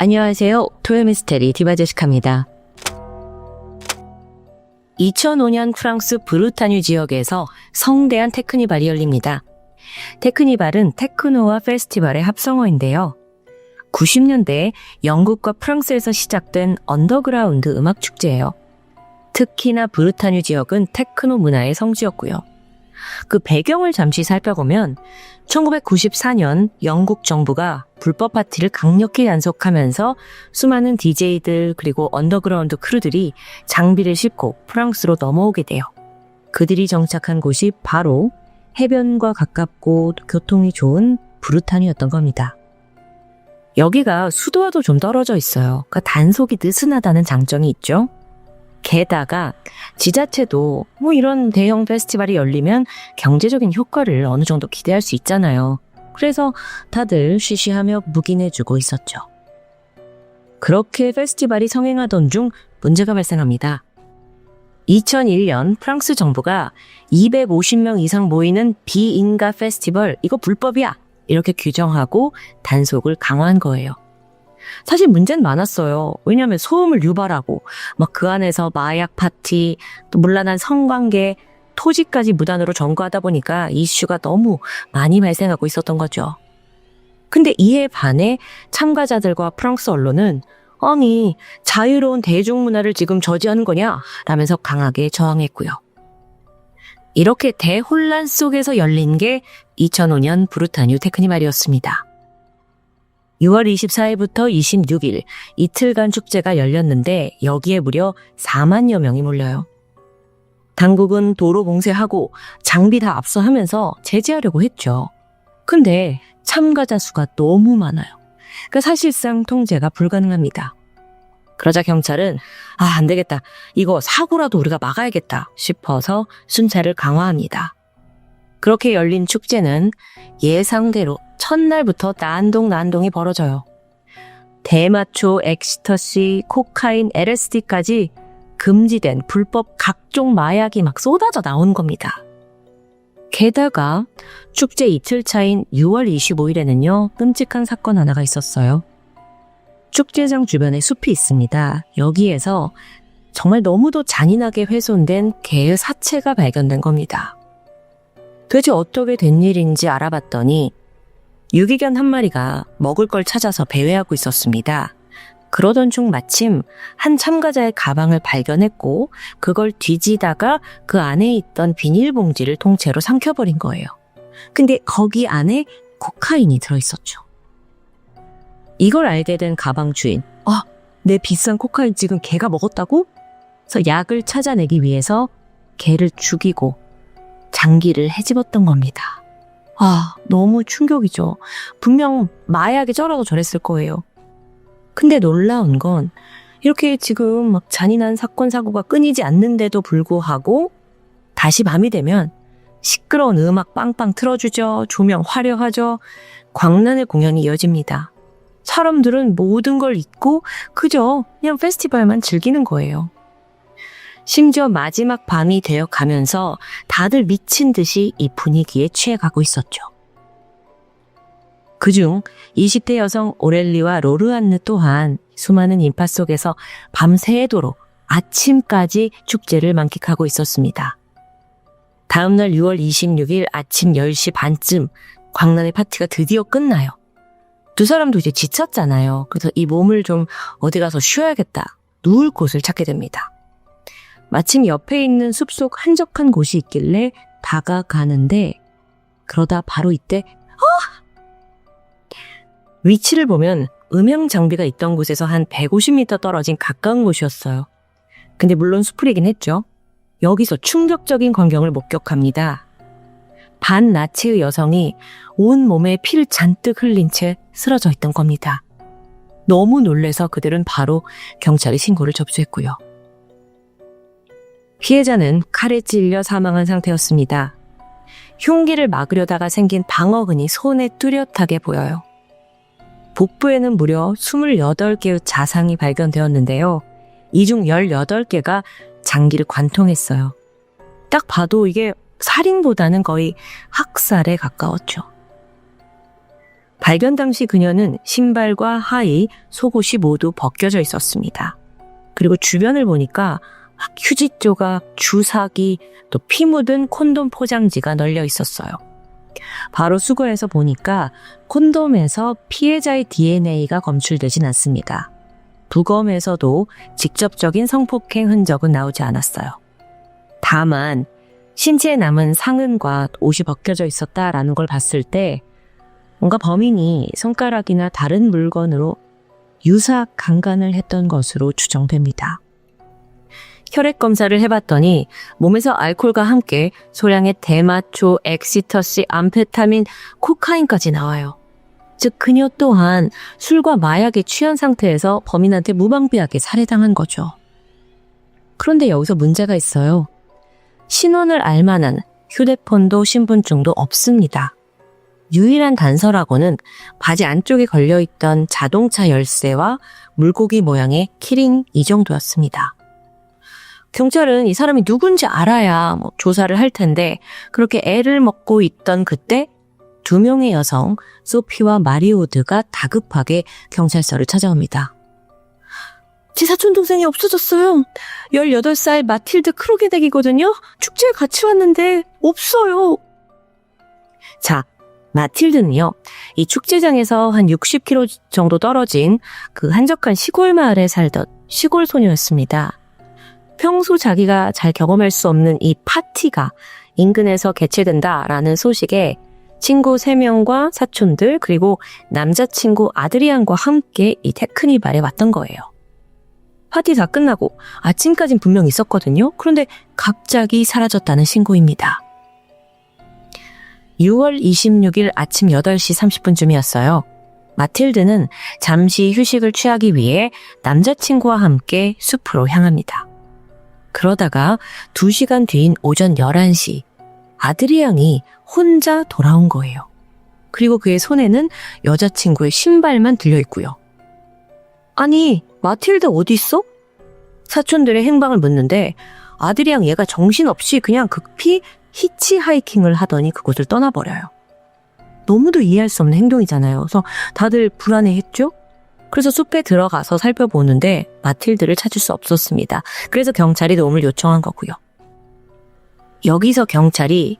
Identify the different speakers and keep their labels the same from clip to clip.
Speaker 1: 안녕하세요. 토요미스테리 디바제시카입니다. 2005년 프랑스 브루타뉴 지역에서 성대한 테크니발이 열립니다. 테크니발은 테크노와 페스티벌의 합성어인데요. 90년대에 영국과 프랑스에서 시작된 언더그라운드 음악 축제예요. 특히나 브루타뉴 지역은 테크노 문화의 성지였고요. 그 배경을 잠시 살펴보면 1994년 영국 정부가 불법 파티를 강력히 단속하면서 수많은 DJ들 그리고 언더그라운드 크루들이 장비를 싣고 프랑스로 넘어오게 돼요. 그들이 정착한 곳이 바로 해변과 가깝고 교통이 좋은 브루타뉴였던 겁니다. 여기가 수도와도 좀 떨어져 있어요. 그러니까 단속이 느슨하다는 장점이 있죠. 게다가 지자체도 이런 대형 페스티벌이 열리면 경제적인 효과를 어느 정도 기대할 수 있잖아요. 그래서 다들 쉬쉬하며 묵인해주고 있었죠. 그렇게 페스티벌이 성행하던 중 문제가 발생합니다. 2001년 프랑스 정부가 250명 이상 모이는 비인가 페스티벌, 이거 불법이야! 이렇게 규정하고 단속을 강화한 거예요. 사실 문제는 많았어요. 왜냐하면 소음을 유발하고 막 그 안에서 마약 파티, 또 문란한 성관계, 토지까지 무단으로 점거하다 보니까 이슈가 너무 많이 발생하고 있었던 거죠. 근데 이에 반해 참가자들과 프랑스 언론은 아니 자유로운 대중문화를 지금 저지하는 거냐? 라면서 강하게 저항했고요. 이렇게 대혼란 속에서 열린 게 2005년 브루타뉴 테크니발이었습니다. 6월 24일부터 26일 이틀간 축제가 열렸는데 여기에 무려 4만여 명이 몰려요. 당국은 도로 봉쇄하고 장비 다 압수하면서 제재하려고 했죠. 근데 참가자 수가 너무 많아요. 그러니까 사실상 통제가 불가능합니다. 그러자 경찰은 안 되겠다. 이거 사고라도 우리가 막아야겠다 싶어서 순찰을 강화합니다. 그렇게 열린 축제는 예상대로 첫날부터 난동이 벌어져요. 대마초, 엑스터시, 코카인, LSD까지 금지된 불법 각종 마약이 막 쏟아져 나오는 겁니다. 게다가 축제 이틀 차인 6월 25일에는요, 끔찍한 사건 하나가 있었어요. 축제장 주변에 숲이 있습니다. 여기에서 정말 너무도 잔인하게 훼손된 개의 사체가 발견된 겁니다. 도대체 어떻게 된 일인지 알아봤더니 유기견 한 마리가 먹을 걸 찾아서 배회하고 있었습니다. 그러던 중 마침 한 참가자의 가방을 발견했고 그걸 뒤지다가 그 안에 있던 비닐봉지를 통째로 삼켜버린 거예요. 근데 거기 안에 코카인이 들어있었죠. 이걸 알게 된 가방 주인, 내 비싼 코카인 지금 개가 먹었다고? 그래서 약을 찾아내기 위해서 개를 죽이고 장기를 헤집었던 겁니다. 너무 충격이죠. 분명 마약에 쩔어도 저랬을 거예요. 근데 놀라운 건 이렇게 지금 막 잔인한 사건 사고가 끊이지 않는데도 불구하고 다시 밤이 되면 시끄러운 음악 빵빵 틀어주죠. 조명 화려하죠. 광란의 공연이 이어집니다. 사람들은 모든 걸 잊고 그저 그냥 페스티벌만 즐기는 거예요. 심지어 마지막 밤이 되어 가면서 다들 미친 듯이 이 분위기에 취해가고 있었죠. 그중 20대 여성 오렐리와 로르안느 또한 수많은 인파 속에서 밤새도록 아침까지 축제를 만끽하고 있었습니다. 다음날 6월 26일 아침 10시 반쯤 광란의 파티가 드디어 끝나요. 두 사람도 이제 지쳤잖아요. 그래서 이 몸을 좀 어디 가서 쉬어야겠다. 누울 곳을 찾게 됩니다. 마침 옆에 있는 숲속 한적한 곳이 있길래 다가가는데 그러다 바로 이때 위치를 보면 음향 장비가 있던 곳에서 한 150m 떨어진 가까운 곳이었어요. 근데 물론 수풀이긴 했죠. 여기서 충격적인 광경을 목격합니다. 반나치의 여성이 온 몸에 피를 잔뜩 흘린 채 쓰러져 있던 겁니다. 너무 놀라서 그들은 바로 경찰에 신고를 접수했고요. 피해자는 칼에 찔려 사망한 상태였습니다. 흉기를 막으려다가 생긴 방어근이 손에 뚜렷하게 보여요. 복부에는 무려 28개의 자상이 발견되었는데요. 이 중 18개가 장기를 관통했어요. 딱 봐도 이게 살인보다는 거의 학살에 가까웠죠. 발견 당시 그녀는 신발과 하의, 속옷이 모두 벗겨져 있었습니다. 그리고 주변을 보니까 휴지 조각, 주사기, 또 피 묻은 콘돔 포장지가 널려 있었어요. 바로 수거해서 보니까 콘돔에서 피해자의 DNA가 검출되진 않습니다. 부검에서도 직접적인 성폭행 흔적은 나오지 않았어요. 다만 신체에 남은 상흔과 옷이 벗겨져 있었다라는 걸 봤을 때 뭔가 범인이 손가락이나 다른 물건으로 유사 강간을 했던 것으로 추정됩니다. 혈액 검사를 해봤더니 몸에서 알코올과 함께 소량의 대마초, 엑시터시, 암페타민, 코카인까지 나와요. 즉 그녀 또한 술과 마약에 취한 상태에서 범인한테 무방비하게 살해당한 거죠. 그런데 여기서 문제가 있어요. 신원을 알만한 휴대폰도 신분증도 없습니다. 유일한 단서라고는 바지 안쪽에 걸려있던 자동차 열쇠와 물고기 모양의 키링 이 정도였습니다. 경찰은 이 사람이 누군지 알아야 조사를 할 텐데 그렇게 애를 먹고 있던 그때 2명의 여성 소피와 마리오드가 다급하게 경찰서를 찾아옵니다. 제 사촌 동생이 없어졌어요. 18살 마틸드 크로게덱이거든요. 축제에 같이 왔는데 없어요. 자, 마틸드는요. 이 축제장에서 한 60km 정도 떨어진 그 한적한 시골 마을에 살던 시골 소녀였습니다. 평소 자기가 잘 경험할 수 없는 이 파티가 인근에서 개최된다라는 소식에 친구 3명과 사촌들 그리고 남자친구 아드리안과 함께 이 테크니발에 왔던 거예요. 파티 다 끝나고 아침까진 분명 있었거든요. 그런데 갑자기 사라졌다는 신고입니다. 6월 26일 아침 8시 30분쯤이었어요. 마틸드는 잠시 휴식을 취하기 위해 남자친구와 함께 숲으로 향합니다. 그러다가 2시간 뒤인 오전 11시 아드리앙이 혼자 돌아온 거예요. 그리고 그의 손에는 여자친구의 신발만 들려있고요. 아니, 마틸드 어디 있어? 사촌들의 행방을 묻는데 아드리앙 얘가 정신없이 그냥 급히 히치하이킹을 하더니 그곳을 떠나버려요. 너무도 이해할 수 없는 행동이잖아요. 그래서 다들 불안해했죠? 그래서 숲에 들어가서 살펴보는데 마틸드를 찾을 수 없었습니다. 그래서 경찰이 도움을 요청한 거고요. 여기서 경찰이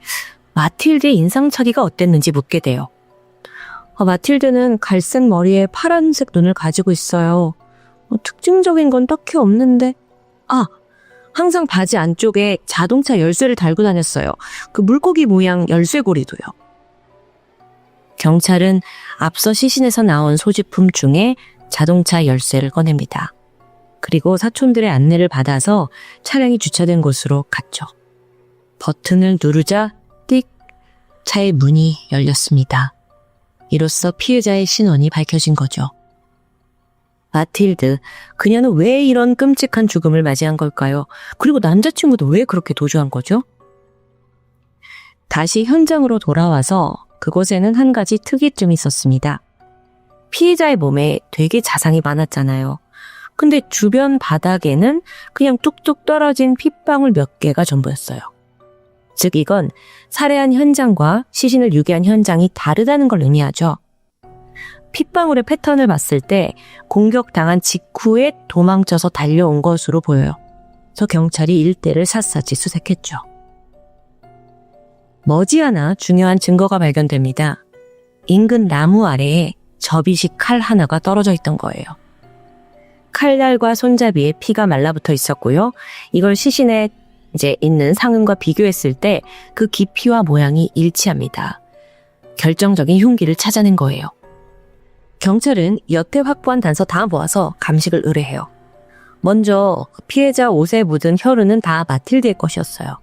Speaker 1: 마틸드의 인상착의가 어땠는지 묻게 돼요. 마틸드는 갈색 머리에 파란색 눈을 가지고 있어요. 특징적인 건 딱히 없는데 항상 바지 안쪽에 자동차 열쇠를 달고 다녔어요. 그 물고기 모양 열쇠고리도요. 경찰은 앞서 시신에서 나온 소지품 중에 자동차 열쇠를 꺼냅니다. 그리고 사촌들의 안내를 받아서 차량이 주차된 곳으로 갔죠. 버튼을 누르자 띡 차의 문이 열렸습니다. 이로써 피해자의 신원이 밝혀진 거죠. 마틸드, 그녀는 왜 이런 끔찍한 죽음을 맞이한 걸까요? 그리고 남자친구도 왜 그렇게 도주한 거죠? 다시 현장으로 돌아와서 그곳에는 한 가지 특이점이 있었습니다. 피해자의 몸에 되게 자상이 많았잖아요. 근데 주변 바닥에는 그냥 뚝뚝 떨어진 핏방울 몇 개가 전부였어요. 즉 이건 살해한 현장과 시신을 유기한 현장이 다르다는 걸 의미하죠. 핏방울의 패턴을 봤을 때 공격당한 직후에 도망쳐서 달려온 것으로 보여요. 그래서 경찰이 일대를 샅샅이 수색했죠. 머지않아 중요한 증거가 발견됩니다. 인근 나무 아래에 접이식 칼 하나가 떨어져 있던 거예요. 칼날과 손잡이에 피가 말라붙어 있었고요. 이걸 시신에 있는 상흔과 비교했을 때 그 깊이와 모양이 일치합니다. 결정적인 흉기를 찾아낸 거예요. 경찰은 여태 확보한 단서 다 모아서 감식을 의뢰해요. 먼저 피해자 옷에 묻은 혈흔은 다 마틸드의 것이었어요.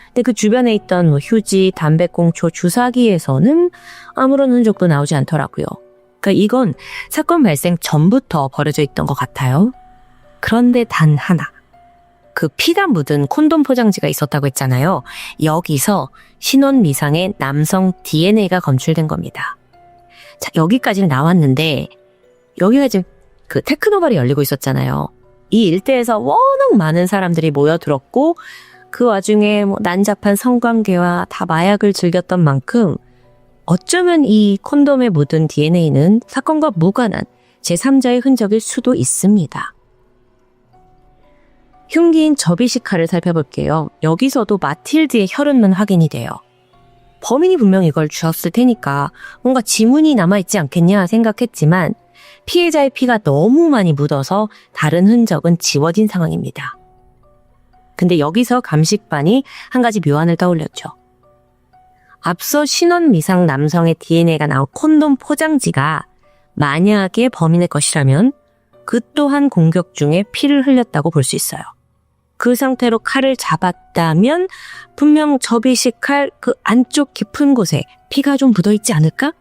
Speaker 1: 근데 그 주변에 있던 휴지, 담배꽁초, 주사기에서는 아무런 흔적도 나오지 않더라고요. 그러니까 이건 사건 발생 전부터 버려져 있던 것 같아요. 그런데 단 하나. 그 피가 묻은 콘돔 포장지가 있었다고 했잖아요. 여기서 신원 미상의 남성 DNA가 검출된 겁니다. 자, 여기까지는 나왔는데 여기가 지금 그 테크노발이 열리고 있었잖아요. 이 일대에서 워낙 많은 사람들이 모여들었고 그 와중에 난잡한 성관계와 다 마약을 즐겼던 만큼 어쩌면 이 콘돔에 묻은 DNA는 사건과 무관한 제3자의 흔적일 수도 있습니다. 흉기인 접이식 칼을 살펴볼게요. 여기서도 마틸드의 혈흔만 확인이 돼요. 범인이 분명 이걸 주었을 테니까 뭔가 지문이 남아있지 않겠냐 생각했지만 피해자의 피가 너무 많이 묻어서 다른 흔적은 지워진 상황입니다. 근데 여기서 감식반이 한 가지 묘안을 떠올렸죠. 앞서 신원 미상 남성의 DNA가 나온 콘돔 포장지가 만약에 범인의 것이라면 그 또한 공격 중에 피를 흘렸다고 볼 수 있어요. 그 상태로 칼을 잡았다면 분명 접이식 칼 그 안쪽 깊은 곳에 피가 좀 묻어있지 않을까?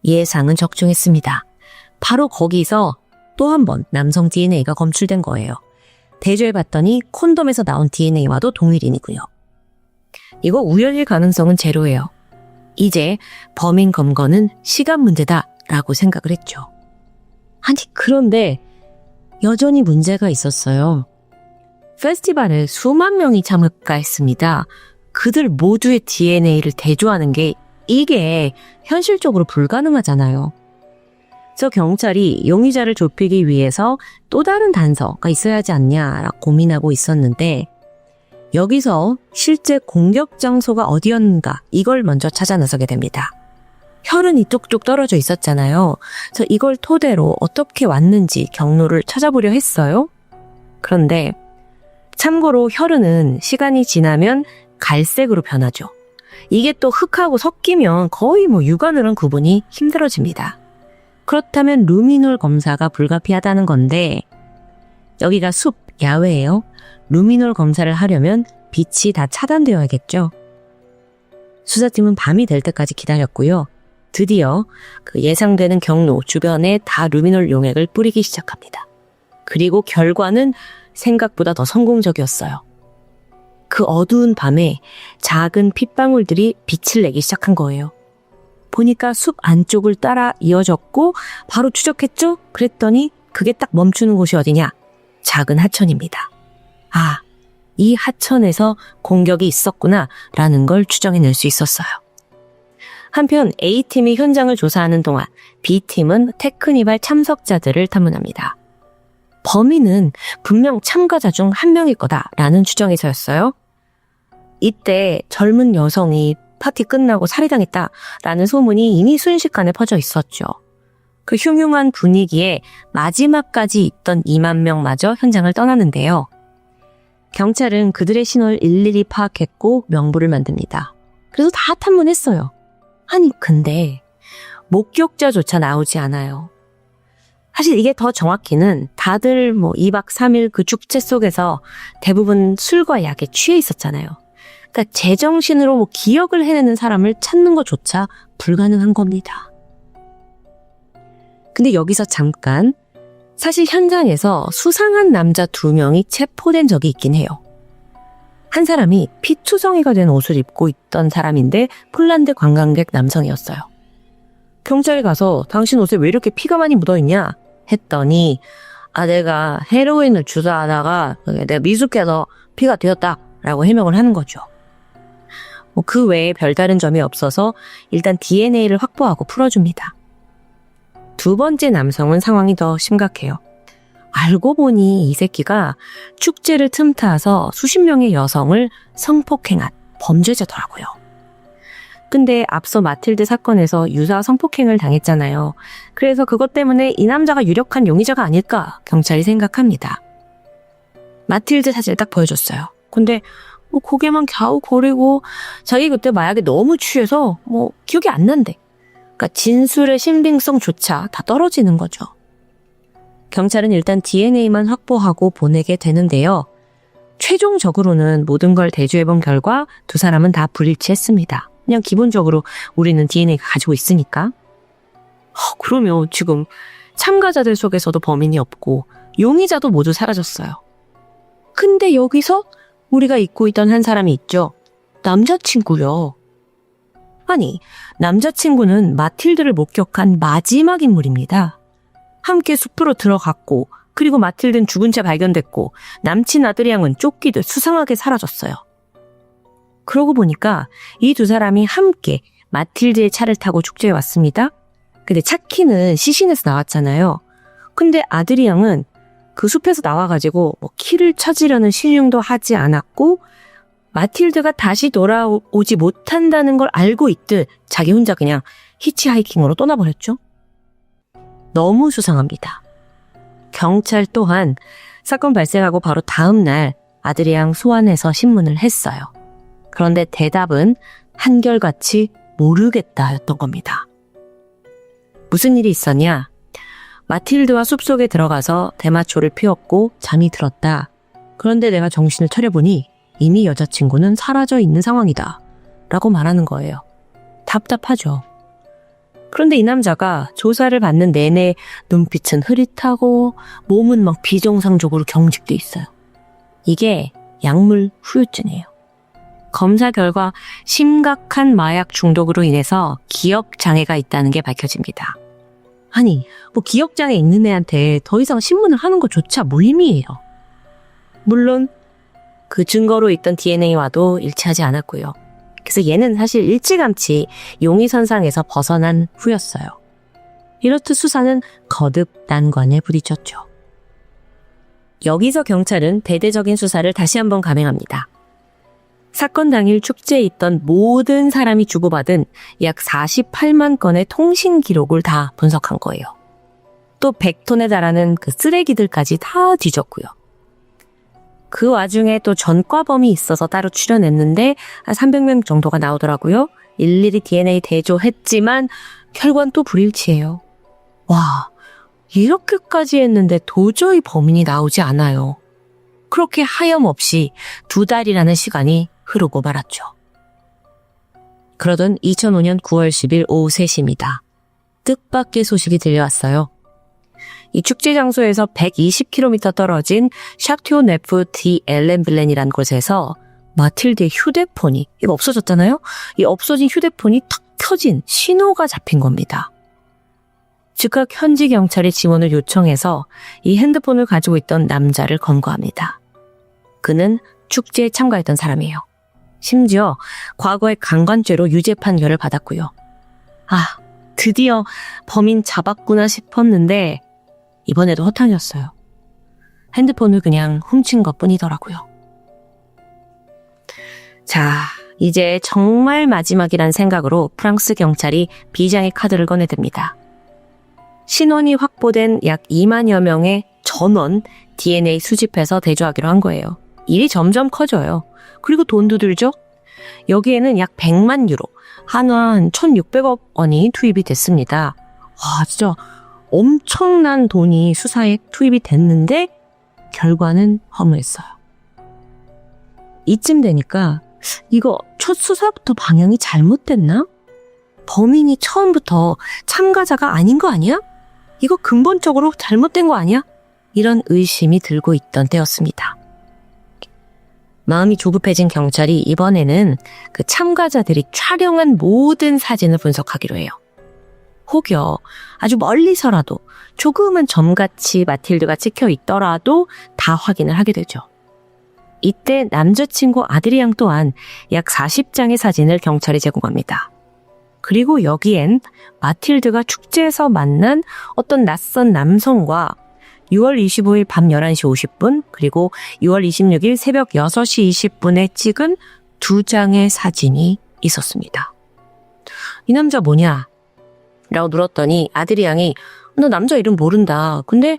Speaker 1: 예상은 적중했습니다. 바로 거기서 또 한 번 남성 DNA가 검출된 거예요. 대조해봤더니 콘돔에서 나온 DNA와도 동일인이고요. 이거 우연일 가능성은 제로예요. 이제 범인 검거는 시간 문제다라고 생각을 했죠. 아니 그런데 여전히 문제가 있었어요. 페스티벌에 수만 명이 참가했습니다. 그들 모두의 DNA를 대조하는 게 이게 현실적으로 불가능하잖아요. 그래서 경찰이 용의자를 좁히기 위해서 또 다른 단서가 있어야 하지 않냐라고 고민하고 있었는데 여기서 실제 공격 장소가 어디였는가 이걸 먼저 찾아 나서게 됩니다. 혈흔이 뚝뚝 떨어져 있었잖아요. 그래서 이걸 토대로 어떻게 왔는지 경로를 찾아보려 했어요. 그런데 참고로 혈흔은 시간이 지나면 갈색으로 변하죠. 이게 또 흙하고 섞이면 거의 육안으로는 구분이 힘들어집니다. 그렇다면 루미놀 검사가 불가피하다는 건데 여기가 숲, 야외예요. 루미놀 검사를 하려면 빛이 다 차단되어야겠죠. 수사팀은 밤이 될 때까지 기다렸고요. 드디어 그 예상되는 경로 주변에 다 루미놀 용액을 뿌리기 시작합니다. 그리고 결과는 생각보다 더 성공적이었어요. 그 어두운 밤에 작은 핏방울들이 빛을 내기 시작한 거예요. 보니까 숲 안쪽을 따라 이어졌고 바로 추적했죠? 그랬더니 그게 딱 멈추는 곳이 어디냐? 작은 하천입니다. 아, 이 하천에서 공격이 있었구나라는 걸 추정해낼 수 있었어요. 한편 A팀이 현장을 조사하는 동안 B팀은 테크니발 참석자들을 탐문합니다. 범인은 분명 참가자 중 한 명일 거다라는 추정에서였어요. 이때 젊은 여성이 파티 끝나고 살해당했다라는 소문이 이미 순식간에 퍼져 있었죠. 그 흉흉한 분위기에 마지막까지 있던 2만 명마저 현장을 떠나는데요. 경찰은 그들의 신원을 일일이 파악했고 명부를 만듭니다. 그래서 다 탐문했어요. 아니 근데 목격자조차 나오지 않아요. 사실 이게 더 정확히는 다들 2박 3일 그 축제 속에서 대부분 술과 약에 취해 있었잖아요. 그러니까 제정신으로 기억을 해내는 사람을 찾는 것조차 불가능한 겁니다. 근데 여기서 잠깐, 사실 현장에서 수상한 남자 2명이 체포된 적이 있긴 해요. 한 사람이 피투성이가 된 옷을 입고 있던 사람인데 폴란드 관광객 남성이었어요. 경찰에 가서 당신 옷에 왜 이렇게 피가 많이 묻어있냐 했더니 내가 헤로인을 주사하다가 내가 미숙해서 피가 되었다라고 해명을 하는 거죠. 그 외에 별다른 점이 없어서 일단 DNA를 확보하고 풀어줍니다. 두 번째 남성은 상황이 더 심각해요. 알고 보니 이 새끼가 축제를 틈타서 수십 명의 여성을 성폭행한 범죄자더라고요. 근데 앞서 마틸드 사건에서 유사 성폭행을 당했잖아요. 그래서 그것 때문에 이 남자가 유력한 용의자가 아닐까 경찰이 생각합니다. 마틸드 사진을 딱 보여줬어요. 근데 고개만 갸우거리고 자기 그때 마약에 너무 취해서 기억이 안 난대. 그러니까 진술의 신빙성조차 다 떨어지는 거죠. 경찰은 일단 DNA만 확보하고 보내게 되는데요. 최종적으로는 모든 걸 대조해본 결과 두 사람은 다 불일치했습니다. 그냥 기본적으로 우리는 DNA가 가지고 있으니까. 그러면 지금 참가자들 속에서도 범인이 없고 용의자도 모두 사라졌어요. 근데 여기서 우리가 잊고 있던 한 사람이 있죠. 남자친구요. 아니, 남자친구는 마틸드를 목격한 마지막 인물입니다. 함께 숲으로 들어갔고 그리고 마틸드는 죽은 채 발견됐고 남친 아드리앙은 쫓기듯 수상하게 사라졌어요. 그러고 보니까 이 두 사람이 함께 마틸드의 차를 타고 축제에 왔습니다. 근데 차 키는 시신에서 나왔잖아요. 근데 아드리앙은 그 숲에서 나와가지고 뭐 키를 찾으려는 신용도 하지 않았고 마틸드가 다시 돌아오지 못한다는 걸 알고 있듯 자기 혼자 그냥 히치하이킹으로 떠나버렸죠. 너무 수상합니다. 경찰 또한 사건 발생하고 바로 다음 날 아드리앙 소환해서 신문을 했어요. 그런데 대답은 한결같이 모르겠다였던 겁니다. 무슨 일이 있었냐? 마틸드와 숲속에 들어가서 대마초를 피웠고 잠이 들었다. 그런데 내가 정신을 차려보니 이미 여자친구는 사라져 있는 상황이다. 라고 말하는 거예요. 답답하죠. 그런데 이 남자가 조사를 받는 내내 눈빛은 흐릿하고 몸은 막 비정상적으로 경직돼 있어요. 이게 약물 후유증이에요. 검사 결과 심각한 마약 중독으로 인해서 기억장애가 있다는 게 밝혀집니다. 아니, 뭐 기억장애 있는 애한테 더 이상 신문을 하는 것조차 무의미해요. 물론 그 증거로 있던 DNA와도 일치하지 않았고요. 그래서 얘는 사실 일찌감치 용의선상에서 벗어난 후였어요. 이렇듯 수사는 거듭 난관에 부딪혔죠. 여기서 경찰은 대대적인 수사를 다시 한번 감행합니다. 사건 당일 축제에 있던 모든 사람이 주고받은 약 48만 건의 통신 기록을 다 분석한 거예요. 또 100톤에 달하는 그 쓰레기들까지 다 뒤졌고요. 그 와중에 또 전과범이 있어서 따로 추려냈는데 한 300명 정도가 나오더라고요. 일일이 DNA 대조했지만 결과는 또 불일치해요. 와, 이렇게까지 했는데 도저히 범인이 나오지 않아요. 그렇게 하염없이 2달이라는 시간이 흐르고 말았죠. 그러던 2005년 9월 10일 오후 3시입니다. 뜻밖의 소식이 들려왔어요. 이 축제 장소에서 120km 떨어진 샤티오 네프 디 엘렌블렌이라는 곳에서 마틸드의 휴대폰이, 이거 없어졌잖아요? 이 없어진 휴대폰이 탁 켜진 신호가 잡힌 겁니다. 즉각 현지 경찰이 지원을 요청해서 이 핸드폰을 가지고 있던 남자를 검거합니다. 그는 축제에 참가했던 사람이에요. 심지어 과거에 강간죄로 유죄 판결을 받았고요. 아, 드디어 범인 잡았구나 싶었는데 이번에도 허탕이었어요. 핸드폰을 그냥 훔친 것뿐이더라고요. 자, 이제 정말 마지막이란 생각으로 프랑스 경찰이 비장의 카드를 꺼내듭니다. 신원이 확보된 약 2만여 명의 전원 DNA 수집해서 대조하기로 한 거예요. 일이 점점 커져요. 그리고 돈도 들죠? 여기에는 약 100만 유로, 한화 한 1,600억 원이 투입이 됐습니다. 와, 진짜 엄청난 돈이 수사에 투입이 됐는데 결과는 허무했어요. 이쯤 되니까 이거 첫 수사부터 방향이 잘못됐나? 범인이 처음부터 참가자가 아닌 거 아니야? 이거 근본적으로 잘못된 거 아니야? 이런 의심이 들고 있던 때였습니다. 마음이 조급해진 경찰이 이번에는 그 참가자들이 촬영한 모든 사진을 분석하기로 해요. 혹여 아주 멀리서라도 조금은 점같이 마틸드가 찍혀 있더라도 다 확인을 하게 되죠. 이때 남자친구 아드리앙 또한 약 40장의 사진을 경찰에 제공합니다. 그리고 여기엔 마틸드가 축제에서 만난 어떤 낯선 남성과 6월 25일 밤 11시 50분 그리고 6월 26일 새벽 6시 20분에 찍은 2장의 사진이 있었습니다. 이 남자 뭐냐? 라고 물었더니 아드리앙이 너 남자 이름 모른다. 근데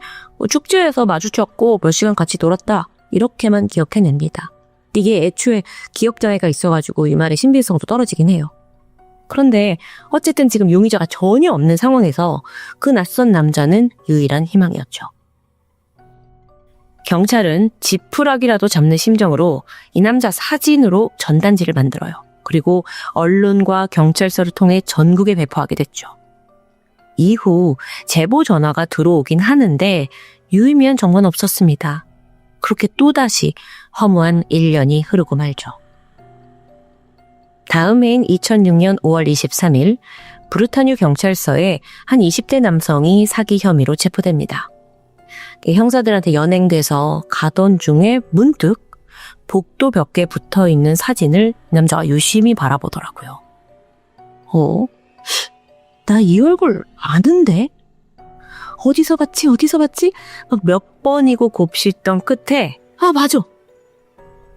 Speaker 1: 축제에서 마주쳤고 몇 시간 같이 놀았다. 이렇게만 기억해냅니다. 이게 애초에 기억장애가 있어가지고 이 말의 신빙성도 떨어지긴 해요. 그런데 어쨌든 지금 용의자가 전혀 없는 상황에서 그 낯선 남자는 유일한 희망이었죠. 경찰은 지푸라기라도 잡는 심정으로 이 남자 사진으로 전단지를 만들어요. 그리고 언론과 경찰서를 통해 전국에 배포하게 됐죠. 이후 제보 전화가 들어오긴 하는데 유의미한 정보는 없었습니다. 그렇게 또다시 허무한 1년이 흐르고 말죠. 다음 해인 2006년 5월 23일 브루타뉴 경찰서에 한 20대 남성이 사기 혐의로 체포됩니다. 형사들한테 연행돼서 가던 중에 문득 복도 벽에 붙어있는 사진을 남자가 유심히 바라보더라고요. 나 이 얼굴 아는데? 어디서 봤지? 몇 번이고 곱씹던 끝에, 맞아!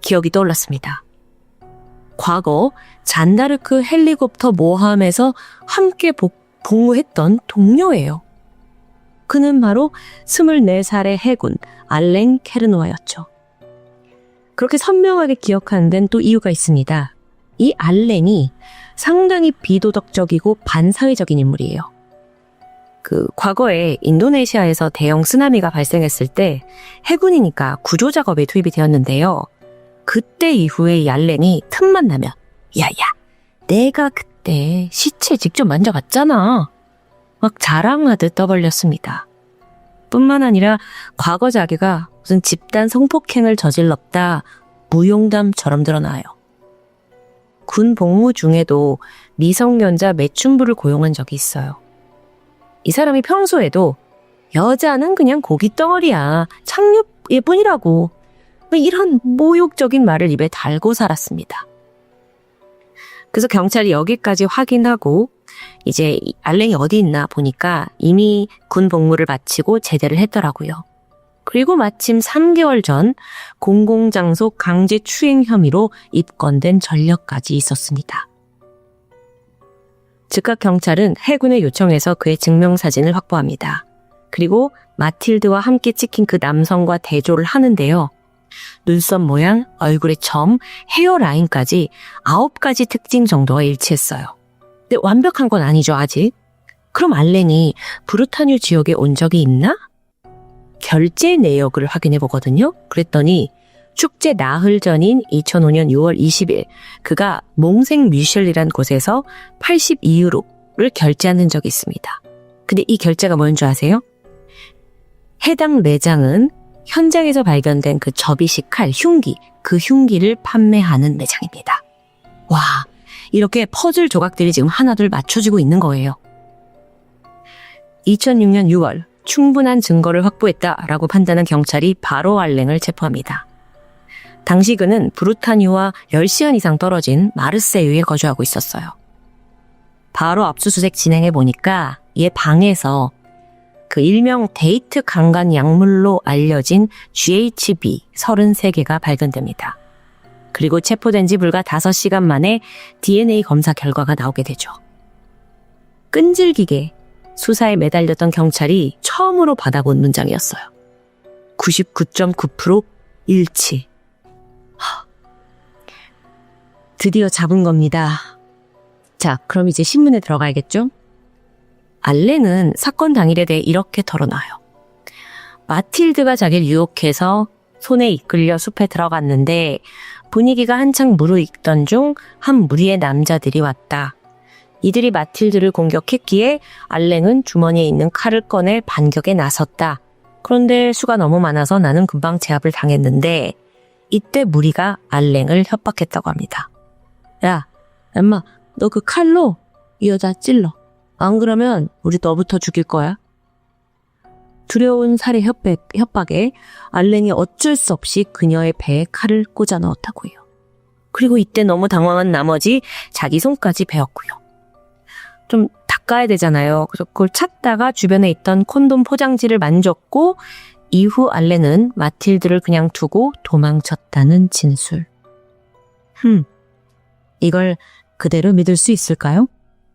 Speaker 1: 기억이 떠올랐습니다. 과거 잔다르크 헬리콥터 모함에서 함께 복무했던 동료예요. 그는 바로 24살의 해군 알랭 케르노아였죠. 그렇게 선명하게 기억하는 데는 또 이유가 있습니다. 이 알랭이 상당히 비도덕적이고 반사회적인 인물이에요. 과거에 인도네시아에서 대형 쓰나미가 발생했을 때 해군이니까 구조 작업에 투입이 되었는데요. 그때 이후에 이 알랭이 틈만 나면 야야, 내가 그때 시체 직접 만져봤잖아. 막 자랑하듯 떠벌렸습니다. 뿐만 아니라 과거 자기가 무슨 집단 성폭행을 저질렀다 무용담처럼 드러나요. 군 복무 중에도 미성년자 매춘부를 고용한 적이 있어요. 이 사람이 평소에도 여자는 그냥 고기 덩어리야, 착륙 예뿐이라고, 이런 모욕적인 말을 입에 달고 살았습니다. 그래서 경찰이 여기까지 확인하고 이제 알랭이 어디 있나 보니까 이미 군 복무를 마치고 제대를 했더라고요. 그리고 마침 3개월 전 공공장소 강제 추행 혐의로 입건된 전력까지 있었습니다. 즉각 경찰은 해군에 요청해서 그의 증명사진을 확보합니다. 그리고 마틸드와 함께 찍힌 그 남성과 대조를 하는데요. 눈썹 모양, 얼굴의 점, 헤어라인까지 9가지 특징 정도가 일치했어요. 근데 완벽한 건 아니죠, 아직. 그럼 알랭이 브루타뉴 지역에 온 적이 있나? 결제 내역을 확인해 보거든요. 그랬더니 축제 나흘 전인 2005년 6월 20일 그가 몽생 미셸이란 곳에서 82유로를 결제하는 적이 있습니다. 근데 이 결제가 뭔 줄 아세요? 해당 매장은 현장에서 발견된 그 접이식 칼, 흉기, 그 흉기를 판매하는 매장입니다. 와, 이렇게 퍼즐 조각들이 지금 하나둘 맞춰지고 있는 거예요. 2006년 6월 충분한 증거를 확보했다라고 판단한 경찰이 바로 알랭을 체포합니다. 당시 그는 브루타뉴와 10시간 이상 떨어진 마르세유에 거주하고 있었어요. 바로 압수수색 진행해 보니까 얘 방에서 그 일명 데이트 강간 약물로 알려진 GHB 33개가 발견됩니다. 그리고 체포된 지 불과 5시간 만에 DNA 검사 결과가 나오게 되죠. 끈질기게 수사에 매달렸던 경찰이 처음으로 받아본 문장이었어요. 99.9% 일치. 드디어 잡은 겁니다. 자, 그럼 이제 신문에 들어가야겠죠? 알랭은 사건 당일에 대해 이렇게 털어놔요. 마틸드가 자기를 유혹해서 손에 이끌려 숲에 들어갔는데 분위기가 한창 무르익던 중 한 무리의 남자들이 왔다. 이들이 마틸드를 공격했기에 알랭은 주머니에 있는 칼을 꺼내 반격에 나섰다. 그런데 수가 너무 많아서 나는 금방 제압을 당했는데 이때 무리가 알랭을 협박했다고 합니다. 야, 엄마, 너 그 칼로 이 여자 찔러. 안 그러면 우리 너부터 죽일 거야. 두려운 살해 협박에 알랭이 어쩔 수 없이 그녀의 배에 칼을 꽂아 넣었다고요. 그리고 이때 너무 당황한 나머지 자기 손까지 베었고요. 좀 닦아야 되잖아요. 그래서 그걸 찾다가 주변에 있던 콘돔 포장지를 만졌고 이후 알랭은 마틸드를 그냥 두고 도망쳤다는 진술. 이걸 그대로 믿을 수 있을까요?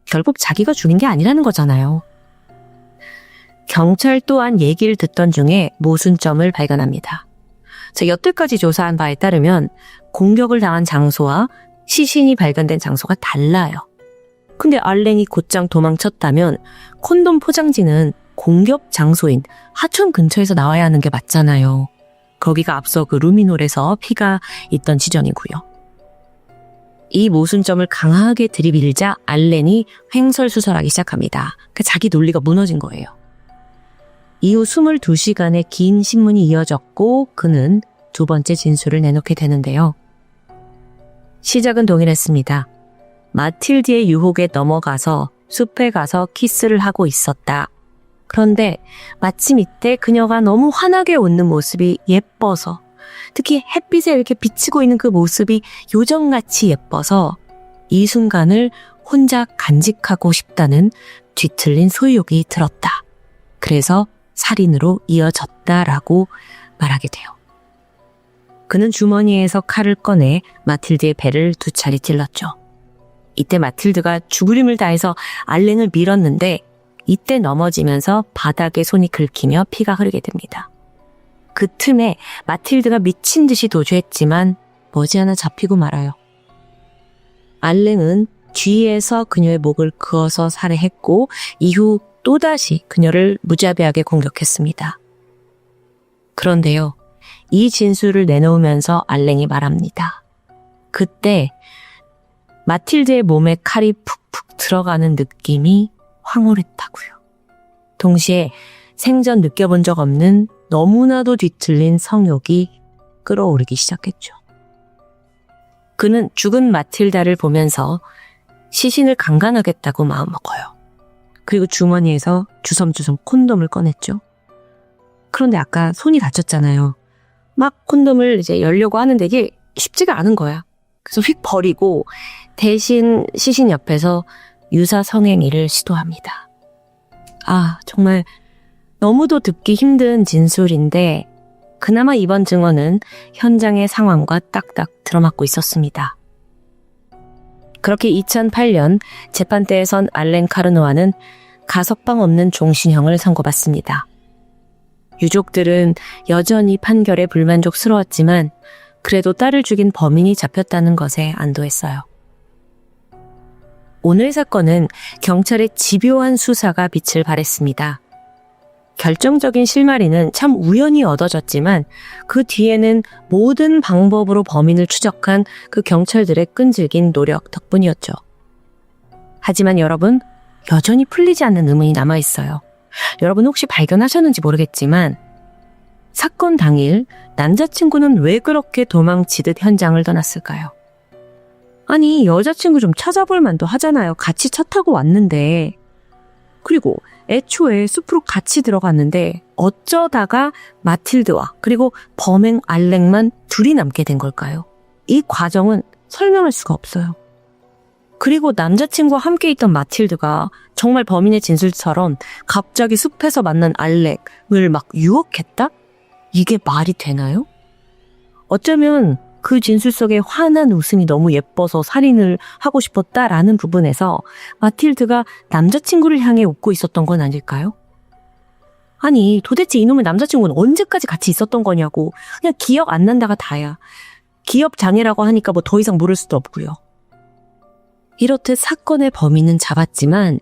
Speaker 1: 결국 자기가 죽인 게 아니라는 거잖아요. 경찰 또한 얘기를 듣던 중에 모순점을 발견합니다. 여태까지 조사한 바에 따르면 공격을 당한 장소와 시신이 발견된 장소가 달라요. 근데 알랭이 곧장 도망쳤다면 콘돔 포장지는 공격 장소인 하천 근처에서 나와야 하는 게 맞잖아요. 거기가 앞서 그 루미놀에서 피가 있던 지점이고요. 이 모순점을 강하게 들이밀자 알랭이 횡설수설하기 시작합니다. 자기 논리가 무너진 거예요. 이후 22시간의 긴 신문이 이어졌고 그는 두 번째 진술을 내놓게 되는데요. 시작은 동일했습니다. 마틸드의 유혹에 넘어가서 숲에 가서 키스를 하고 있었다. 그런데 마침 이때 그녀가 너무 환하게 웃는 모습이 예뻐서, 특히 햇빛에 이렇게 비치고 있는 그 모습이 요정같이 예뻐서 이 순간을 혼자 간직하고 싶다는 뒤틀린 소유욕이 들었다. 그래서 살인으로 이어졌다라고 말하게 돼요. 그는 주머니에서 칼을 꺼내 마틸드의 배를 2차례 찔렀죠. 이때 마틸드가 죽을 힘을 다해서 알랭을 밀었는데 이때 넘어지면서 바닥에 손이 긁히며 피가 흐르게 됩니다. 그 틈에 마틸드가 미친 듯이 도주했지만 머지않아 잡히고 말아요. 알랭은 뒤에서 그녀의 목을 그어서 살해했고 이후 또다시 그녀를 무자비하게 공격했습니다. 그런데요, 이 진술을 내놓으면서 알랭이 말합니다. 그때 마틸드의 몸에 칼이 푹푹 들어가는 느낌이 황홀했다고요. 동시에 생전 느껴본 적 없는 너무나도 뒤틀린 성욕이 끌어오르기 시작했죠. 그는 죽은 마틸다를 보면서 시신을 강간하겠다고 마음먹어요. 그리고 주머니에서 주섬주섬 콘돔을 꺼냈죠. 그런데 아까 손이 다쳤잖아요. 막 콘돔을 이제 열려고 하는데 이게 쉽지가 않은 거야. 그래서 휙 버리고 대신 시신 옆에서 유사 성행위를 시도합니다. 아, 정말 너무도 듣기 힘든 진술인데 그나마 이번 증언은 현장의 상황과 딱딱 들어맞고 있었습니다. 그렇게 2008년 재판대에 선 알랭 카르노아는 가석방 없는 종신형을 선고받습니다. 유족들은 여전히 판결에 불만족스러웠지만 그래도 딸을 죽인 범인이 잡혔다는 것에 안도했어요. 오늘 사건은 경찰의 집요한 수사가 빛을 발했습니다. 결정적인 실마리는 참 우연히 얻어졌지만 그 뒤에는 모든 방법으로 범인을 추적한 그 경찰들의 끈질긴 노력 덕분이었죠. 하지만 여러분, 여전히 풀리지 않는 의문이 남아있어요. 여러분 혹시 발견하셨는지 모르겠지만 사건 당일 남자친구는 왜 그렇게 도망치듯 현장을 떠났을까요? 아니, 여자친구 좀 찾아볼 만도 하잖아요. 같이 차 타고 왔는데. 그리고 애초에 숲으로 같이 들어갔는데 어쩌다가 마틸드와 그리고 범행 알랭만 둘이 남게 된 걸까요? 이 과정은 설명할 수가 없어요. 그리고 남자친구와 함께 있던 마틸드가 정말 범인의 진술처럼 갑자기 숲에서 만난 알렉을 막 유혹했다? 이게 말이 되나요? 어쩌면 그 진술 속에 환한 웃음이 너무 예뻐서 살인을 하고 싶었다라는 부분에서 마틸드가 남자친구를 향해 웃고 있었던 건 아닐까요? 아니, 도대체 이놈의 남자친구는 언제까지 같이 있었던 거냐고. 그냥 기억 안 난다가 다야. 기억 장애라고 하니까 뭐 더 이상 물을 수도 없고요. 이렇듯 사건의 범인은 잡았지만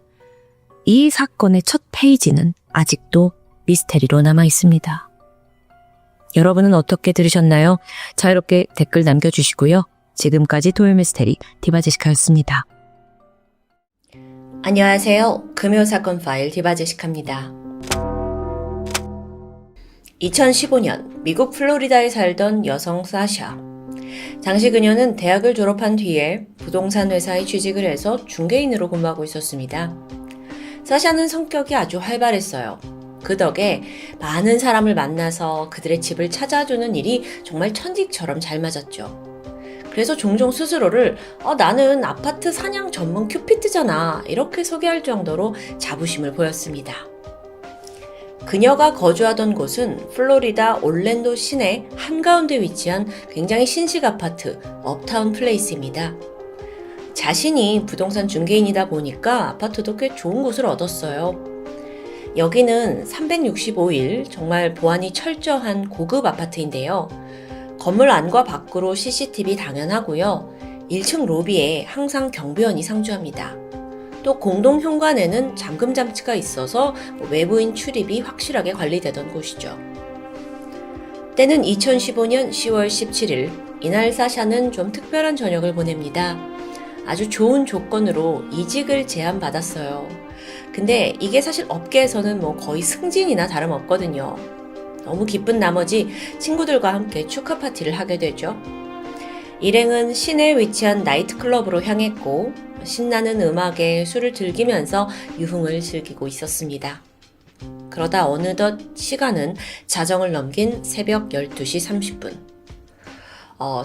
Speaker 1: 이 사건의 첫 페이지는 아직도 미스테리로 남아 있습니다. 여러분은 어떻게 들으셨나요? 자유롭게 댓글 남겨주시고요. 지금까지 토요미스테리 디바제시카였습니다.
Speaker 2: 안녕하세요. 금요사건 파일 디바제시카입니다. 2015년 미국 플로리다에 살던 여성 사샤. 당시 그녀는 대학을 졸업한 뒤에 부동산 회사에 취직을 해서 중개인으로 근무하고 있었습니다. 사샤는 성격이 아주 활발했어요. 그 덕에 많은 사람을 만나서 그들의 집을 찾아주는 일이 정말 천직처럼 잘 맞았죠. 그래서 종종 스스로를 나는 아파트 사냥 전문 큐피트잖아 이렇게 소개할 정도로 자부심을 보였습니다. 그녀가 거주하던 곳은 플로리다 올랜도 시내 한가운데 위치한 굉장히 신식 아파트 업타운 플레이스입니다. 자신이 부동산 중개인이다 보니까 아파트도 꽤 좋은 곳을 얻었어요. 여기는 365일 정말 보안이 철저한 고급 아파트인데요. 건물 안과 밖으로 CCTV 당연하고요. 1층 로비에 항상 경비원이 상주합니다. 또 공동 현관에는 잠금 장치가 있어서 외부인 출입이 확실하게 관리되던 곳이죠. 때는 2015년 10월 17일, 이날 사샤는 좀 특별한 저녁을 보냅니다. 아주 좋은 조건으로 이직을 제안받았어요. 근데 이게 사실 업계에서는 거의 승진이나 다름없거든요. 너무 기쁜 나머지 친구들과 함께 축하 파티를 하게 되죠. 일행은 시내에 위치한 나이트클럽으로 향했고 신나는 음악에 술을 즐기면서 유흥을 즐기고 있었습니다. 그러다 어느덧 시간은 자정을 넘긴 새벽 12시 30분.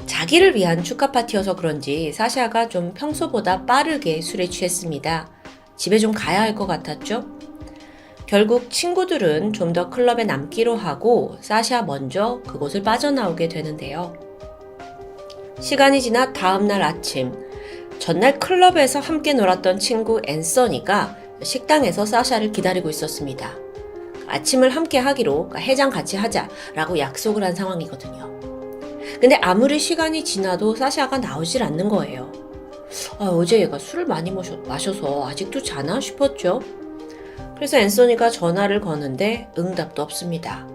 Speaker 2: 자기를 위한 축하 파티여서 그런지 사샤가 좀 평소보다 빠르게 술에 취했습니다. 집에 좀 가야 할 것 같았죠? 결국 친구들은 좀 더 클럽에 남기로 하고 사샤 먼저 그곳을 빠져나오게 되는데요. 시간이 지나 다음날 아침, 전날 클럽에서 함께 놀았던 친구 앤서니가 식당에서 사샤를 기다리고 있었습니다. 아침을 함께 하기로 해장 같이 하자라고 약속을 한 상황이거든요. 근데 아무리 시간이 지나도 사샤가 나오질 않는 거예요. 어제 얘가 술을 많이 마셔서 아직도 자나 싶었죠. 그래서 앤서니가 전화를 거는데 응답도 없습니다.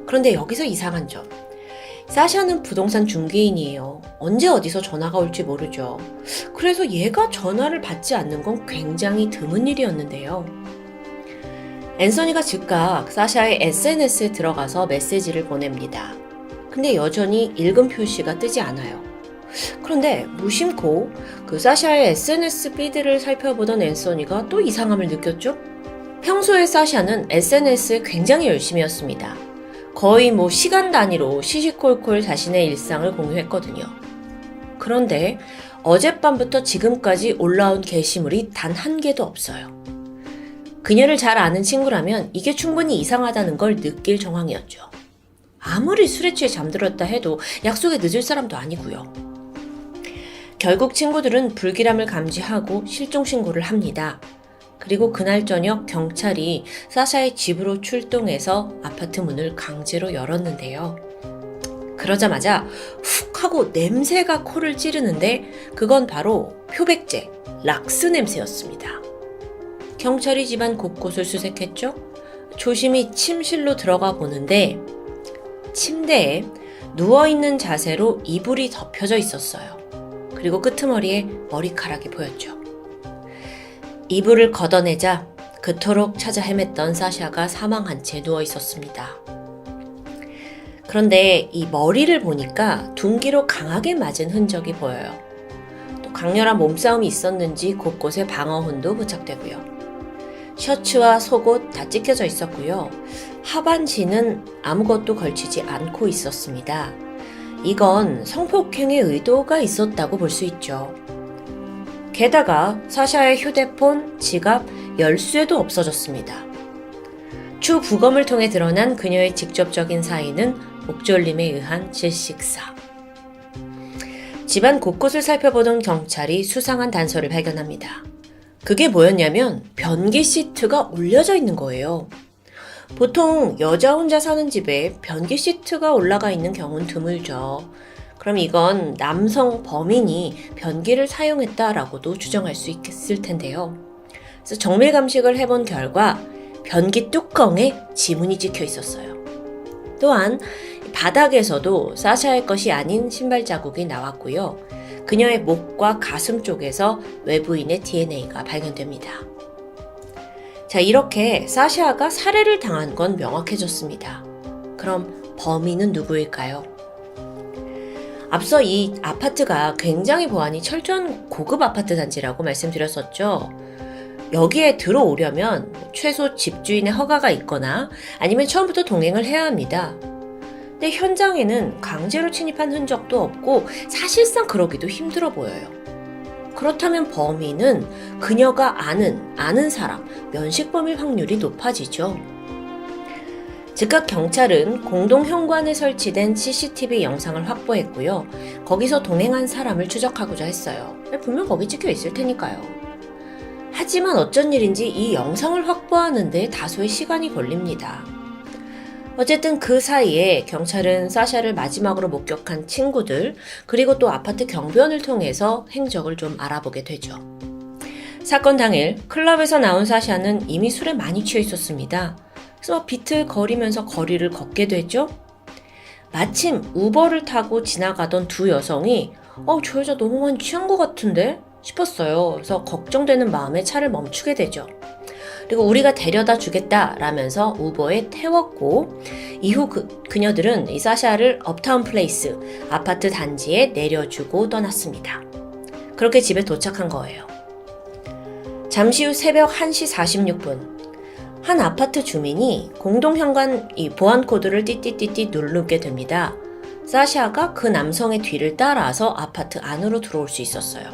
Speaker 2: 그런데 여기서 이상한 점. 사샤는 부동산 중개인이에요. 언제 어디서 전화가 올지 모르죠. 그래서 얘가 전화를 받지 않는 건 굉장히 드문 일이었는데요. 앤서니가 즉각 사샤의 SNS에 들어가서 메시지를 보냅니다. 근데 여전히 읽음 표시가 뜨지 않아요. 그런데 무심코 그 사샤의 SNS 피드를 살펴보던 앤서니가 또 이상함을 느꼈죠? 평소에 사샤는 SNS에 굉장히 열심히였습니다. 거의 시간 단위로 시시콜콜 자신의 일상을 공유했거든요. 그런데 어젯밤부터 지금까지 올라온 게시물이 단 한 개도 없어요. 그녀를 잘 아는 친구라면 이게 충분히 이상하다는 걸 느낄 정황이었죠. 아무리 술에 취해 잠들었다 해도 약속에 늦을 사람도 아니고요. 결국 친구들은 불길함을 감지하고 실종 신고를 합니다. 그리고 그날 저녁 경찰이 사샤의 집으로 출동해서 아파트 문을 강제로 열었는데요. 그러자마자 훅 하고 냄새가 코를 찌르는데 그건 바로 표백제, 락스 냄새였습니다. 경찰이 집안 곳곳을 수색했죠. 조심히 침실로 들어가 보는데 침대에 누워있는 자세로 이불이 덮여져 있었어요. 그리고 끄트머리에 머리카락이 보였죠. 이불을 걷어내자 그토록 찾아 헤맸던 사샤가 사망한 채 누워 있었습니다. 그런데 이 머리를 보니까 둔기로 강하게 맞은 흔적이 보여요. 또 강렬한 몸싸움이 있었는지 곳곳에 방어훈도 부착되고요. 셔츠와 속옷 다 찢겨져 있었고요. 하반신은 아무것도 걸치지 않고 있었습니다. 이건 성폭행의 의도가 있었다고 볼 수 있죠. 게다가 사샤의 휴대폰, 지갑, 열쇠도 없어졌습니다. 추 부검을 통해 드러난 그녀의 직접적인 사인은 옥졸림에 의한 질식사. 집안 곳곳을 살펴보던 경찰이 수상한 단서를 발견합니다. 그게 뭐였냐면 변기 시트가 올려져 있는 거예요. 보통 여자 혼자 사는 집에 변기 시트가 올라가 있는 경우는 드물죠. 그럼 이건 남성 범인이 변기를 사용했다라고도 주장할 수 있을 텐데요. 그래서 정밀 감식을 해본 결과 변기 뚜껑에 지문이 찍혀 있었어요. 또한 바닥에서도 사샤의 것이 아닌 신발 자국이 나왔고요. 그녀의 목과 가슴 쪽에서 외부인의 DNA가 발견됩니다. 자, 이렇게 사샤가 살해를 당한 건 명확해졌습니다. 그럼 범인은 누구일까요? 앞서 이 아파트가 굉장히 보안이 철저한 고급 아파트 단지라고 말씀드렸었죠. 여기에 들어오려면 최소 집주인의 허가가 있거나 아니면 처음부터 동행을 해야 합니다. 근데 현장에는 강제로 침입한 흔적도 없고 사실상 그러기도 힘들어 보여요. 그렇다면 범인은 그녀가 아는 사람, 면식범일 확률이 높아지죠. 즉각 경찰은 공동 현관에 설치된 CCTV 영상을 확보했고요. 거기서 동행한 사람을 추적하고자 했어요. 분명 거기 찍혀 있을 테니까요. 하지만 어쩐 일인지 이 영상을 확보하는데 다소의 시간이 걸립니다. 어쨌든 그 사이에 경찰은 사샤를 마지막으로 목격한 친구들, 그리고 또 아파트 경비원을 통해서 행적을 좀 알아보게 되죠. 사건 당일 클럽에서 나온 사샤는 이미 술에 많이 취해 있었습니다. 그래서 비틀거리면서 거리를 걷게 되죠. 마침 우버를 타고 지나가던 두 여성이 저 여자 너무 많이 취한 것 같은데? 싶었어요. 그래서 걱정되는 마음에 차를 멈추게 되죠. 그리고 우리가 데려다 주겠다 라면서 우버에 태웠고 이후 그녀들은 이 사샤를 업타운 플레이스 아파트 단지에 내려주고 떠났습니다. 그렇게 집에 도착한 거예요. 잠시 후 새벽 1시 46분 한 아파트 주민이 공동 현관 이 보안 코드를 띠띠띠띠 누르게 됩니다. 사샤가 그 남성의 뒤를 따라서 아파트 안으로 들어올 수 있었어요.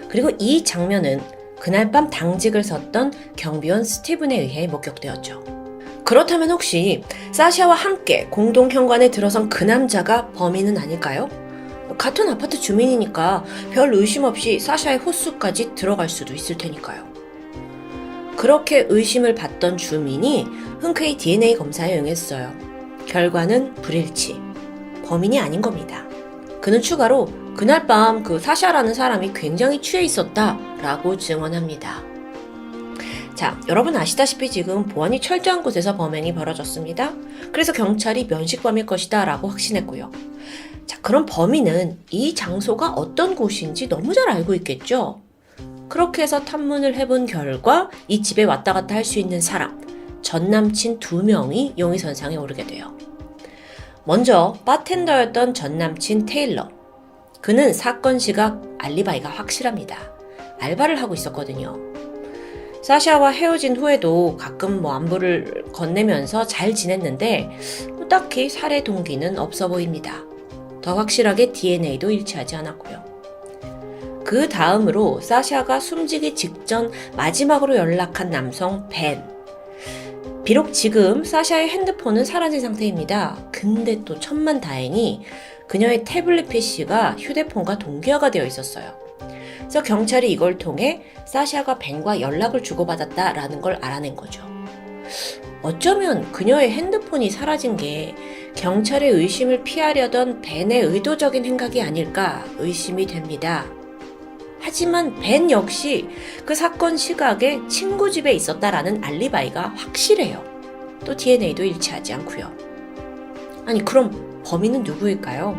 Speaker 2: 그리고 이 장면은 그날 밤 당직을 섰던 경비원 스티븐에 의해 목격되었죠. 그렇다면 혹시 사샤와 함께 공동 현관에 들어선 그 남자가 범인은 아닐까요? 같은 아파트 주민이니까 별 의심 없이 사샤의 호수까지 들어갈 수도 있을 테니까요. 그렇게 의심을 받던 주민이 흔쾌히 DNA 검사에 응했어요. 결과는 불일치. 범인이 아닌 겁니다. 그는 추가로 그날 밤 그 사샤라는 사람이 굉장히 취해 있었다라고 증언합니다. 자, 여러분 아시다시피 지금 보안이 철저한 곳에서 범행이 벌어졌습니다. 그래서 경찰이 면식범일 것이다 라고 확신했고요. 자, 그럼 범인은 이 장소가 어떤 곳인지 너무 잘 알고 있겠죠? 그렇게 해서 탐문을 해본 결과 이 집에 왔다 갔다 할 수 있는 사람, 전 남친 2명이 용의선상에 오르게 돼요. 먼저 바텐더였던 전 남친 테일러. 그는 사건 시각 알리바이가 확실합니다. 알바를 하고 있었거든요. 사샤와 헤어진 후에도 가끔 안부를 건네면서 잘 지냈는데 딱히 살해 동기는 없어 보입니다. 더 확실하게 DNA도 일치하지 않았고요. 그 다음으로 사샤가 숨지기 직전 마지막으로 연락한 남성 벤. 비록 지금 사샤의 핸드폰은 사라진 상태입니다. 근데 또 천만다행히 그녀의 태블릿 PC가 휴대폰과 동기화가 되어 있었어요. 그래서 경찰이 이걸 통해 사샤가 벤과 연락을 주고받았다라는 걸 알아낸 거죠. 어쩌면 그녀의 핸드폰이 사라진 게 경찰의 의심을 피하려던 벤의 의도적인 행각이 아닐까 의심이 됩니다. 하지만 벤 역시 그 사건 시각에 친구 집에 있었다라는 알리바이가 확실해요. 또 DNA도 일치하지 않고요. 아니 그럼 범인은 누구일까요?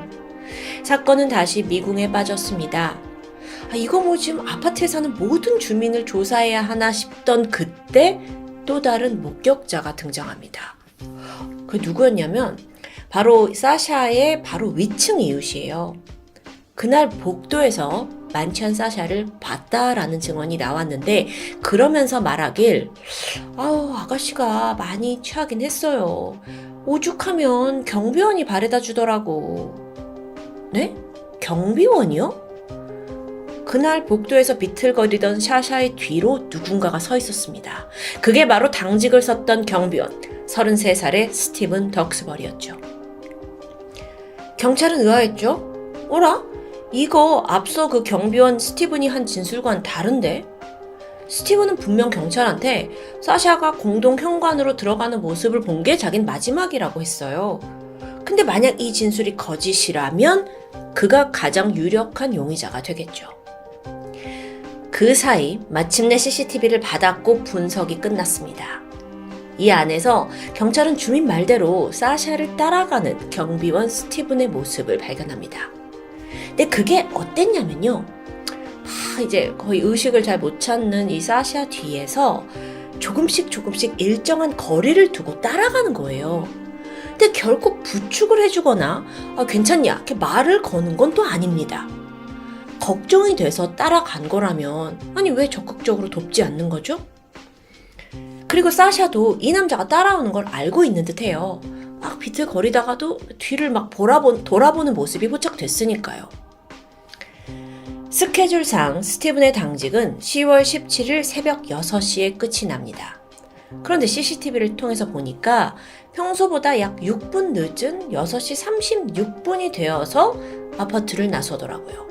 Speaker 2: 사건은 다시 미궁에 빠졌습니다. 이거 지금 아파트에 사는 모든 주민을 조사해야 하나 싶던 그때 또 다른 목격자가 등장합니다. 그 누구였냐면 바로 사샤의 바로 위층 이웃이에요. 그날 복도에서 만취한 사샤를 봤다라는 증언이 나왔는데 그러면서 말하길 아가씨가 많이 취하긴 했어요. 오죽하면 경비원이 바래다 주더라고. 네? 경비원이요? 그날 복도에서 비틀거리던 사샤의 뒤로 누군가가 서 있었습니다. 그게 바로 당직을 섰던 경비원 33살의 스티븐 덕스버리였죠. 경찰은 의아했죠? 어라? 이거 앞서 그 경비원 스티븐이 한 진술과는 다른데? 스티븐은 분명 경찰한테 사샤가 공동 현관으로 들어가는 모습을 본 게 자긴 마지막이라고 했어요. 근데 만약 이 진술이 거짓이라면 그가 가장 유력한 용의자가 되겠죠. 그 사이 마침내 CCTV를 받았고 분석이 끝났습니다. 이 안에서 경찰은 주민 말대로 사샤를 따라가는 경비원 스티븐의 모습을 발견합니다. 근데 그게 어땠냐면요. 이제 거의 의식을 잘 못 찾는 이 사샤 뒤에서 조금씩 일정한 거리를 두고 따라가는 거예요. 근데 결코 부축을 해주거나 괜찮냐 이렇게 말을 거는 건 또 아닙니다. 걱정이 돼서 따라간 거라면 왜 적극적으로 돕지 않는 거죠? 그리고 사샤도 이 남자가 따라오는 걸 알고 있는 듯해요. 비틀거리다가도 뒤를 돌아보는 모습이 포착됐으니까요. 스케줄상 스티븐의 당직은 10월 17일 새벽 6시에 끝이 납니다. 그런데 CCTV를 통해서 보니까 평소보다 약 6분 늦은 6시 36분이 되어서 아파트를 나서더라고요.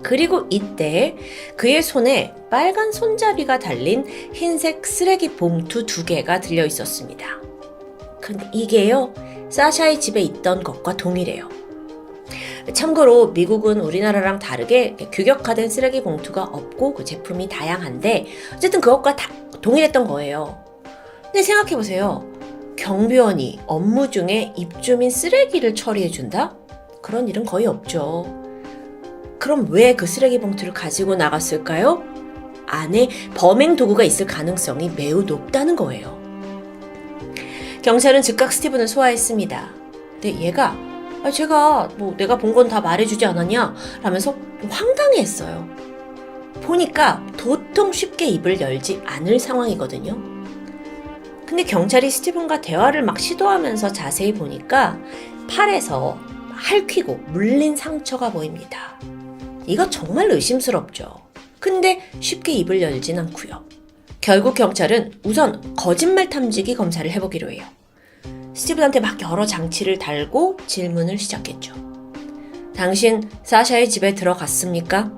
Speaker 2: 그리고 이때 그의 손에 빨간 손잡이가 달린 흰색 쓰레기 봉투 2개가 들려 있었습니다. 그런데 이게요, 사샤의 집에 있던 것과 동일해요. 참고로 미국은 우리나라랑 다르게 규격화된 쓰레기 봉투가 없고 그 제품이 다양한데 어쨌든 그것과 다 동일했던 거예요. 근데 생각해보세요. 경비원이 업무 중에 입주민 쓰레기를 처리해준다? 그런 일은 거의 없죠. 그럼 왜 그 쓰레기 봉투를 가지고 나갔을까요? 안에 범행 도구가 있을 가능성이 매우 높다는 거예요. 경찰은 즉각 스티븐을 소환했습니다. 근데 얘가 제가 내가 본 건 다 말해주지 않았냐? 라면서 황당해했어요. 보니까 도통 쉽게 입을 열지 않을 상황이거든요. 근데 경찰이 스티븐과 대화를 막 시도하면서 자세히 보니까 팔에서 핥히고 물린 상처가 보입니다. 이거 정말 의심스럽죠. 근데 쉽게 입을 열진 않고요. 결국 경찰은 우선 거짓말 탐지기 검사를 해보기로 해요. 스티븐한테 막 여러 장치를 달고 질문을 시작했죠. 당신 사샤의 집에 들어갔습니까?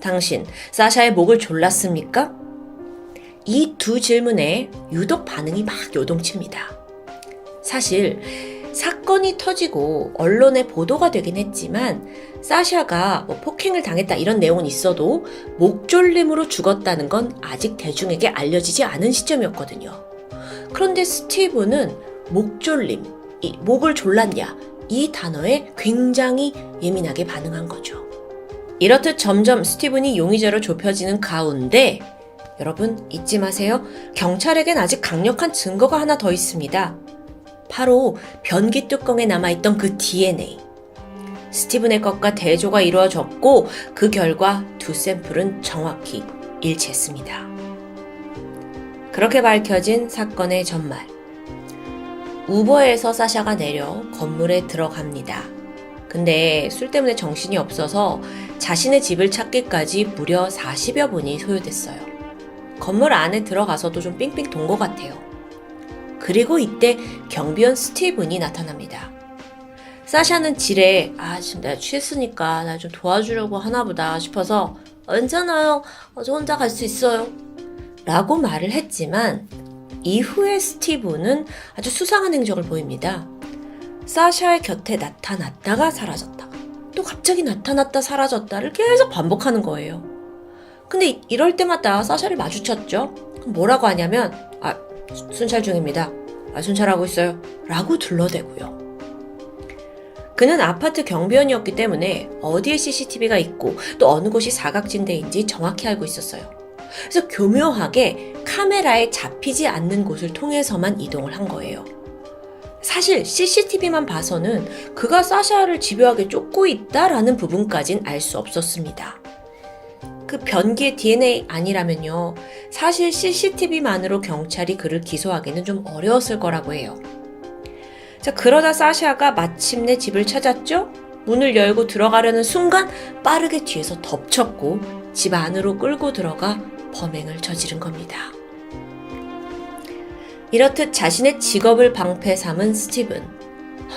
Speaker 2: 당신 사샤의 목을 졸랐습니까? 이 두 질문에 유독 반응이 막 요동칩니다. 사실 사건이 터지고 언론에 보도가 되긴 했지만 사샤가 폭행을 당했다 이런 내용은 있어도 목졸림으로 죽었다는 건 아직 대중에게 알려지지 않은 시점이었거든요. 그런데 스티븐은 목졸림, 목을 졸랐냐 이 단어에 굉장히 예민하게 반응한 거죠. 이렇듯 점점 스티븐이 용의자로 좁혀지는 가운데 여러분 잊지 마세요. 경찰에겐 아직 강력한 증거가 하나 더 있습니다. 바로 변기 뚜껑에 남아있던 그 DNA. 스티븐의 것과 대조가 이루어졌고 그 결과 두 샘플은 정확히 일치했습니다. 그렇게 밝혀진 사건의 전말. 우버에서 사샤가 내려 건물에 들어갑니다. 근데 술 때문에 정신이 없어서 자신의 집을 찾기까지 무려 40여 분이 소요됐어요. 건물 안에 들어가서도 좀 삥삥 돈 것 같아요. 그리고 이때 경비원 스티븐이 나타납니다. 사샤는 지레 지금 내가 취했으니까 나 좀 도와주려고 하나보다 싶어서 괜찮아요. 저 혼자 갈 수 있어요. 라고 말을 했지만 이후에 스티븐은 아주 수상한 행적을 보입니다. 사샤의 곁에 나타났다가 사라졌다. 또 갑자기 나타났다 사라졌다를 계속 반복하는 거예요. 근데 이럴 때마다 사샤를 마주쳤죠. 그럼 뭐라고 하냐면 순찰 중입니다. 순찰하고 있어요. 라고 둘러대고요. 그는 아파트 경비원이었기 때문에 어디에 CCTV가 있고 또 어느 곳이 사각지대인지 정확히 알고 있었어요. 그래서 교묘하게 카메라에 잡히지 않는 곳을 통해서만 이동을 한 거예요. 사실 CCTV만 봐서는 그가 사샤를 집요하게 쫓고 있다라는 부분까진 알 수 없었습니다. 그 변기의 DNA 아니라면요. 사실 CCTV만으로 경찰이 그를 기소하기는 좀 어려웠을 거라고 해요. 자, 그러다 사샤가 마침내 집을 찾았죠? 문을 열고 들어가려는 순간 빠르게 뒤에서 덮쳤고 집 안으로 끌고 들어가 범행을 저지른 겁니다. 이렇듯 자신의 직업을 방패 삼은 스티븐.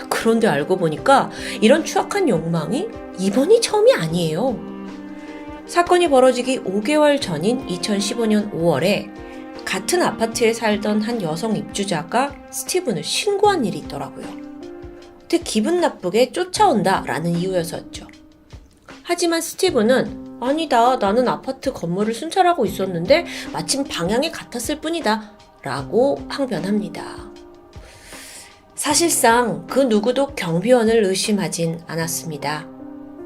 Speaker 2: 그런데 알고 보니까 이런 추악한 욕망이 이번이 처음이 아니에요. 사건이 벌어지기 5개월 전인 2015년 5월에 같은 아파트에 살던 한 여성 입주자가 스티븐을 신고한 일이 있더라고요. 그때 기분 나쁘게 쫓아온다라는 이유였었죠. 하지만 스티븐은 아니다, 나는 아파트 건물을 순찰하고 있었는데 마침 방향이 같았을 뿐이다 라고 항변합니다. 사실상 그 누구도 경비원을 의심하진 않았습니다.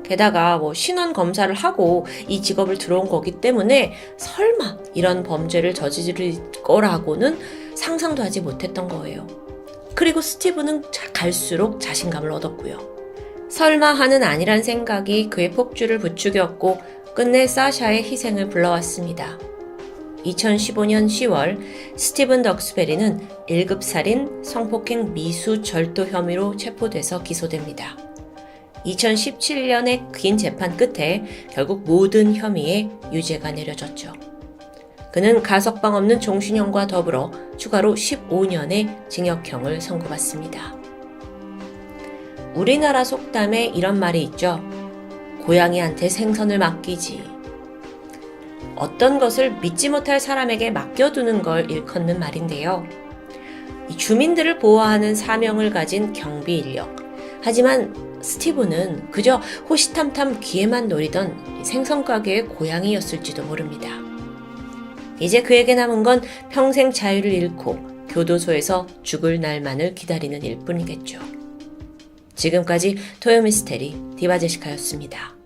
Speaker 2: 게다가 신원 검사를 하고 이 직업을 들어온 거기 때문에 설마 이런 범죄를 저지를 거라고는 상상도 하지 못했던 거예요. 그리고 스티븐은 갈수록 자신감을 얻었고요. 설마 하는 아니란 생각이 그의 폭주를 부추겼고 끝내 사샤의 희생을 불러왔습니다. 2015년 10월 스티븐 덕스베리는 1급 살인, 성폭행, 미수, 절도 혐의로 체포돼서 기소됩니다. 2017년의 긴 재판 끝에 결국 모든 혐의에 유죄가 내려졌죠. 그는 가석방 없는 종신형과 더불어 추가로 15년의 징역형을 선고받습니다. 우리나라 속담에 이런 말이 있죠. 고양이한테 생선을 맡기지. 어떤 것을 믿지 못할 사람에게 맡겨두는 걸 일컫는 말인데요. 주민들을 보호하는 사명을 가진 경비 인력. 하지만 스티븐은 그저 호시탐탐 기회만 노리던 생선가게의 고양이였을지도 모릅니다. 이제 그에게 남은 건 평생 자유를 잃고 교도소에서 죽을 날만을 기다리는 일뿐이겠죠. 지금까지 토요미스테리 디바제시카였습니다.